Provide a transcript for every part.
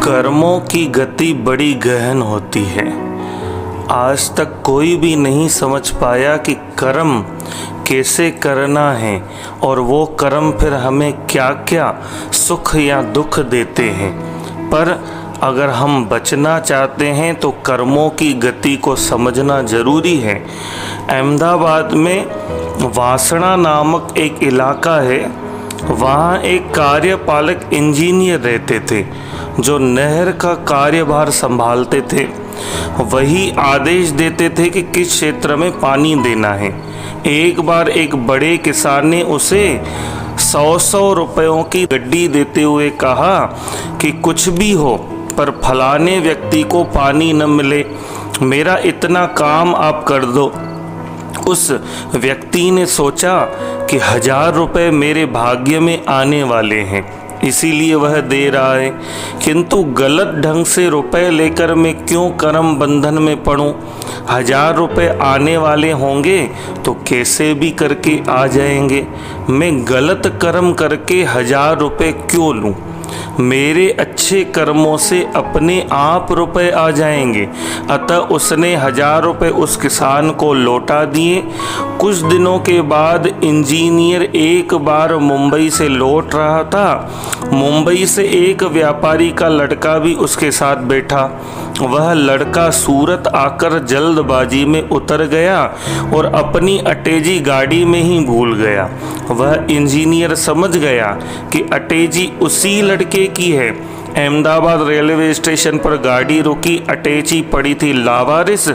कर्मों की गति बड़ी गहन होती है। आज तक कोई भी नहीं समझ पाया कि कर्म कैसे करना है और वो कर्म फिर हमें क्या क्या सुख या दुख देते हैं। पर अगर हम बचना चाहते हैं तो कर्मों की गति को समझना ज़रूरी है। अहमदाबाद में वासना नामक एक इलाका है। वहाँ एक कार्यपालक इंजीनियर रहते थे जो नहर का कार्यभार संभालते थे। वही आदेश देते थे कि किस क्षेत्र में पानी देना है। एक बार एक बड़े किसान ने उसे 100 रुपयों की गड्डी देते हुए कहा कि कुछ भी हो पर फलाने व्यक्ति को पानी न मिले, मेरा इतना काम आप कर दो। उस व्यक्ति ने सोचा कि 1000 रुपये मेरे भाग्य में आने वाले हैं, इसीलिए वह दे रहा है, किंतु गलत ढंग से रुपए लेकर मैं क्यों कर्म बंधन में पड़ूं। 1000 रुपये आने वाले होंगे तो कैसे भी करके आ जाएंगे। मैं गलत कर्म करके 1000 रुपये क्यों लूं। मेरे अच्छे कर्मों से अपने आप रुपए आ जाएंगे। अतः उसने 1000 रुपये उस किसान को लौटा दिए। कुछ दिनों के बाद इंजीनियर एक बार मुंबई से लौट रहा था। मुंबई से एक व्यापारी का लड़का भी उसके साथ बैठा। वह लड़का सूरत आकर जल्दबाजी में उतर गया और अपनी अटैची गाड़ी में ही भूल गया। वह इंजीनियर समझ गया कि अटैची उसी लड़के की है। अहमदाबाद रेलवे स्टेशन पर गाड़ी रुकी, अटैची पड़ी थी लावारिस।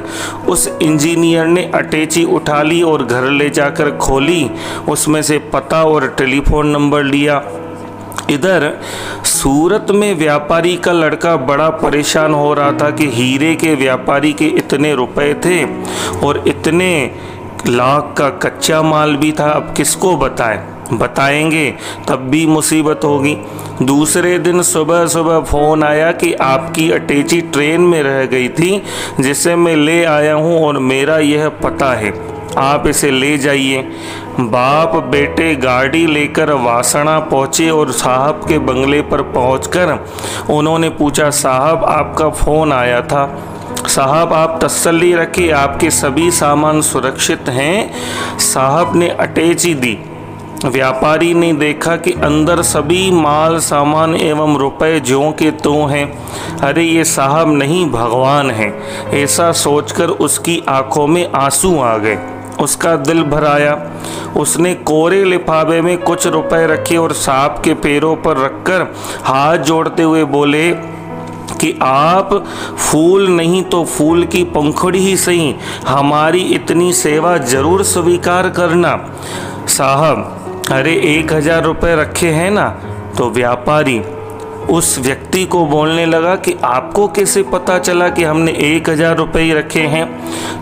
उस इंजीनियर ने अटैची उठा ली और घर ले जाकर खोली। उसमें से पता और टेलीफोन नंबर लिया। इधर सूरत में व्यापारी का लड़का बड़ा परेशान हो रहा था कि हीरे के व्यापारी के इतने रुपए थे और इतने लाख का कच्चा माल भी था। अब किसको बताएंगे तब भी मुसीबत होगी। दूसरे दिन सुबह सुबह फ़ोन आया कि आपकी अटैची ट्रेन में रह गई थी, जिसे मैं ले आया हूँ और मेरा यह पता है, आप इसे ले जाइए। बाप बेटे गाड़ी लेकर वासना पहुँचे और साहब के बंगले पर पहुंचकर उन्होंने पूछा, साहब आपका फ़ोन आया था। साहब आप तसल्ली रखिए, आपके सभी सामान सुरक्षित हैं। साहब ने अटैची दी। व्यापारी ने देखा कि अंदर सभी माल सामान एवं रुपए ज्यों के त्यों हैं। अरे ये साहब नहीं भगवान हैं। ऐसा सोचकर उसकी आंखों में आंसू आ गए। उसका दिल भर आया। उसने कोरे लिफाफे में कुछ रुपए रखे और साहब के पैरों पर रखकर हाथ जोड़ते हुए बोले कि आप फूल नहीं तो फूल की पंखुड़ी ही सही, हमारी इतनी सेवा जरूर स्वीकार करना। साहब अरे 1000 रुपये रखे हैं ना। तो व्यापारी उस व्यक्ति को बोलने लगा कि आपको कैसे पता चला कि हमने 1000 रुपये ही रखे हैं।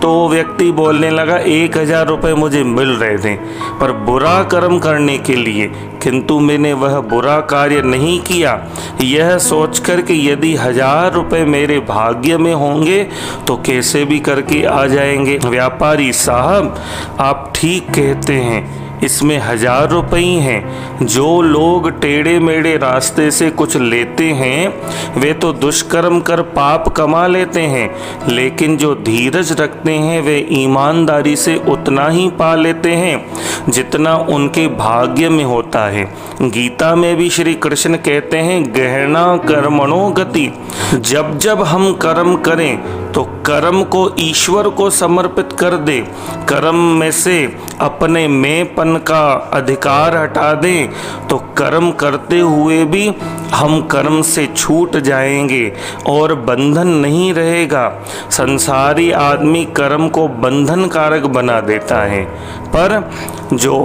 तो वो व्यक्ति बोलने लगा 1000 रुपये मुझे मिल रहे थे पर बुरा कर्म करने के लिए, किंतु मैंने वह बुरा कार्य नहीं किया, यह सोचकर कि यदि 1000 रुपये मेरे भाग्य में होंगे तो कैसे भी करके आ जाएंगे। व्यापारी साहब आप ठीक कहते हैं, इसमें 1000 रुपये ही हैं। जो लोग टेढ़े मेढ़े रास्ते से कुछ लेते हैं वे तो दुष्कर्म कर पाप कमा लेते हैं, लेकिन जो धीरज रखते हैं वे ईमानदारी से उतना ही पा लेते हैं जितना उनके भाग्य में होता है। गीता में भी श्री कृष्ण कहते हैं, गहना कर्मणो गति। जब जब हम कर्म करें तो कर्म को ईश्वर को समर्पित कर दे, कर्म में से अपने मैंपन का अधिकार हटा दें तो कर्म करते हुए भी हम कर्म से छूट जाएंगे और बंधन नहीं रहेगा। संसारी आदमी कर्म को बंधन कारक बना देता है, पर जो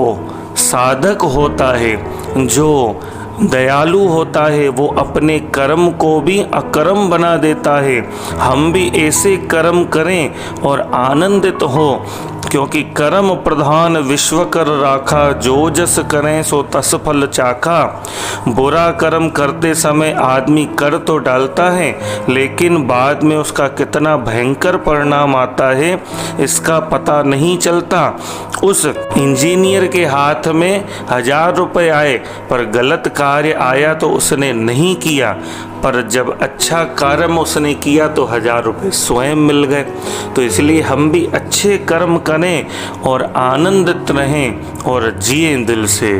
साधक होता है, जो दयालु होता है, वो अपने कर्म को भी अकर्म बना देता है। हम भी ऐसे कर्म करें और आनंदित हो, क्योंकि कर्म प्रधान विश्व कर राखा, जो जस करें सो तस फल चाखा। बुरा कर्म करते समय आदमी कर तो डालता है, लेकिन बाद में उसका कितना भयंकर परिणाम आता है इसका पता नहीं चलता। उस इंजीनियर के हाथ में 1000 रुपये आए, पर गलत कार्य आया तो उसने नहीं किया, पर जब अच्छा कर्म उसने किया तो 1000 रुपये स्वयं मिल गए। तो इसलिए हम भी अच्छे कर्म करें और आनंदित रहें और जिएं दिल से।